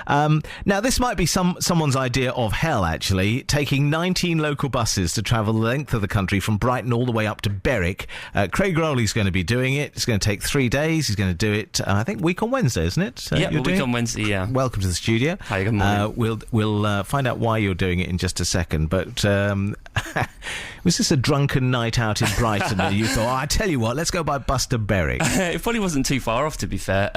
Now, this might be someone's idea of hell, actually, taking 19 local buses to travel the length of the country from Brighton all the way up to Berwick. Craig Rowley's going to be doing it. It's going to take 3 days. He's going to do it, I think, week on Wednesday, isn't it? Week on Wednesday, yeah. Welcome to the studio. Hi, good morning. We'll find out why you're doing it in just a second, but was this a drunken night out in Brighton and you thought, I tell you what, let's go by bus to Berwick? It probably wasn't too far off, to be fair.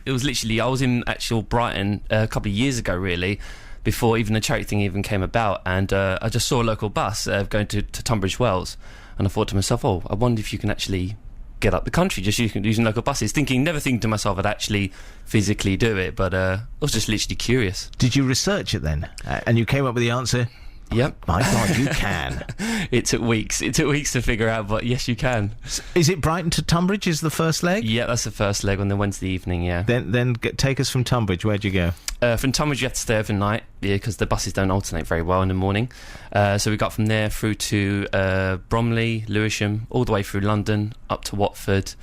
It was literally, I was in actual Brighton a couple of years ago, really, before even the charity thing even came about, and I just saw a local bus going to Tunbridge Wells, and I thought to myself, I wonder if you can actually get up the country just using local buses, never thinking to myself I'd actually physically do it, but I was just literally curious. Did you research it then? And you came up with the answer? Yep. My God, you can. It took weeks to figure out, but yes, you can. Is it Brighton to Tunbridge is the first leg? Yeah, that's the first leg on the Wednesday evening, yeah. Then take us from Tunbridge. Where'd you go? From Tunbridge you have to stay overnight, because the buses don't alternate very well in the morning. So we got from there through to Bromley, Lewisham, all the way through London, up to Watford,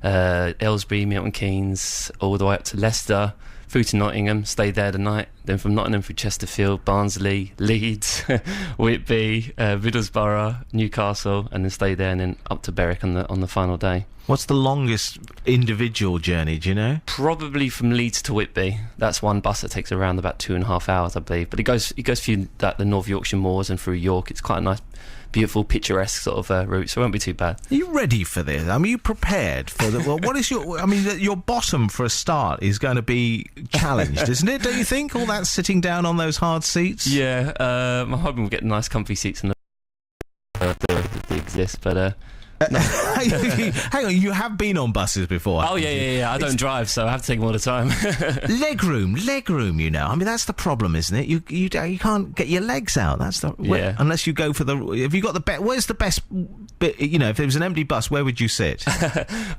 Aylesbury, Milton Keynes, all the way up to Leicester, through to Nottingham, stayed there the night, then from Nottingham through Chesterfield, Barnsley, Leeds, Whitby, Middlesbrough, Newcastle, and then stayed there and then up to Berwick on the final day. What's the longest individual journey, do you know? Probably from Leeds to Whitby. That's one bus that takes around about 2.5 hours, I believe. But it goes through the North Yorkshire moors and through York. It's quite a nice, beautiful, picturesque sort of route, so it won't be too bad. Are you ready for this? I mean, are you prepared for the... Well, what is your... I mean, your bottom for a start is going to be challenged, isn't it? Don't you think? All that sitting down on those hard seats? Yeah, I'm hoping we'll get nice comfy seats in that exist, but... No. Hang on, you have been on buses before. Oh, yeah. I don't drive, so I have to take them all the time. Legroom, you know. I mean, that's the problem, isn't it? You can't get your legs out. That's the... unless you go for the... Have you got the best... Where's the best bit... You know, if there was an empty bus, where would you sit?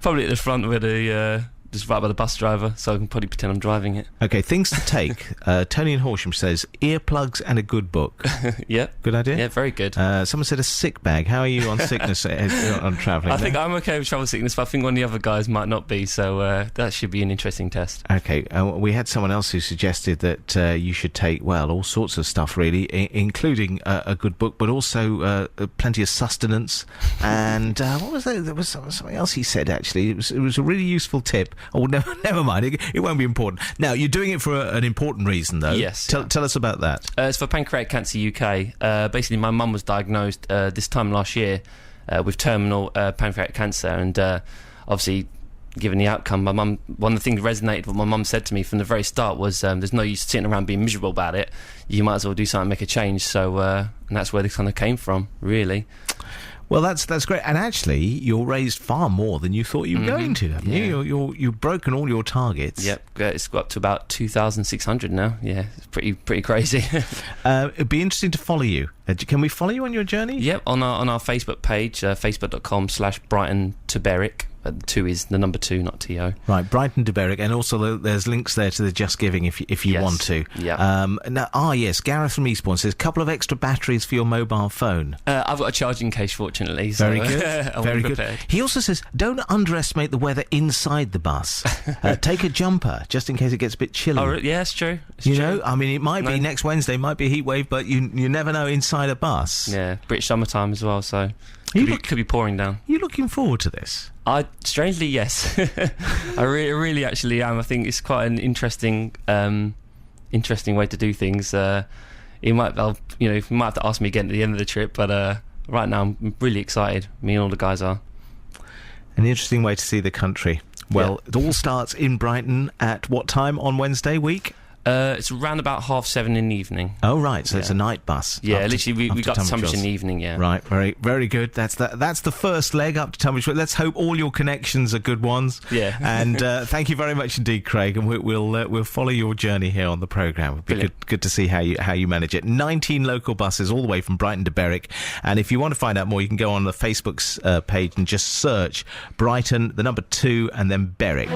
Probably at the front where the... just right by the bus driver, so I can probably pretend I'm driving it. Okay, things to take. Tony in Horsham says, earplugs and a good book. Yeah. Good idea? Yeah, very good. Someone said a sick bag. How are you on sickness on travelling? I think I'm okay with travel sickness, but I think one of the other guys might not be, so that should be an interesting test. Okay, we had someone else who suggested that you should take, well, all sorts of stuff, really, including a good book, but also plenty of sustenance. And what was that? There was something else he said, actually. It was a really useful tip. Oh, never mind. It won't be important. Now, you're doing it for an important reason, though. Yes. Tell us about that. It's for Pancreatic Cancer UK. Basically, my mum was diagnosed this time last year with terminal pancreatic cancer, and obviously, given the outcome, one of the things that resonated with what my mum said to me from the very start was there's no use sitting around being miserable about it. You might as well do something, make a change. So, and that's where this kind of came from, really. Well, that's great, and actually, you're raised far more than you thought you were going to, haven't you? You've broken all your targets. Yep, it's got up to about 2,600 now. Yeah, it's pretty crazy. It'd be interesting to follow you. Can we follow you on your journey? Yep, on our Facebook page, facebook.com/Brighton2Berwick. 2 is the number 2, not T-O. Right, Brighton2Berwick, and also there's links there to the Just Giving if you want to. Yeah. Yes, Gareth from Eastbourne says, couple of extra batteries for your mobile phone. I've got a charging case, fortunately. So very good. Very good. He also says, don't underestimate the weather inside the bus. Take a jumper, just in case it gets a bit chilly. Oh, yeah, it's true. You know, I mean, it might be next Wednesday, might be a heat wave, but you never know inside a bus. Yeah, British summertime as well, so could be pouring down. You looking forward to this? Strangely, yes. I really actually am. I think it's quite an interesting way to do things. You might have to ask me again at the end of the trip, but right now I'm really excited. Me and all the guys are. An interesting way to see the country. Well, It all starts in Brighton at what time on Wednesday week? It's around about 7:30 in the evening. Oh, right, so it's a night bus. Yeah, literally we got to Tunbridge in the evening, yeah. Right, very very good. That's the first leg up to Tunbridge. Let's hope all your connections are good ones. Yeah. And thank you very much indeed, Craig, and we'll follow your journey here on the programme. It'll be good to see how you manage it. 19 local buses all the way from Brighton to Berwick, and if you want to find out more, you can go on the Facebook's page and just search Brighton, the number 2, and then Berwick.